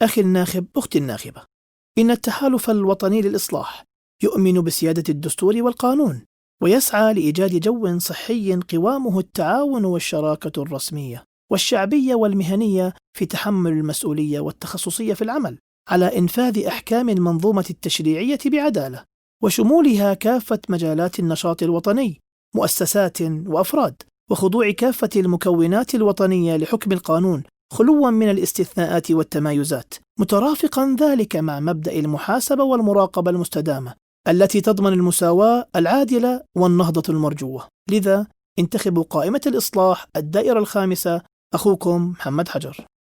أخي الناخب، أختي الناخبة، إن التحالف الوطني للإصلاح يؤمن بسيادة الدستور والقانون، ويسعى لإيجاد جو صحي قوامه التعاون والشراكة الرسمية والشعبية والمهنية في تحمل المسؤولية والتخصصية في العمل على إنفاذ أحكام المنظومة التشريعية بعدالة، وشمولها كافة مجالات النشاط الوطني، مؤسسات وأفراد، وخضوع كافة المكونات الوطنية لحكم القانون خلوا من الاستثناءات والتمايزات، مترافقا ذلك مع مبدأ المحاسبة والمراقبة المستدامة التي تضمن المساواة العادلة والنهضة المرجوة. لذا انتخبوا قائمة الإصلاح الدائرة الخامسة. أخوكم محمد حجر.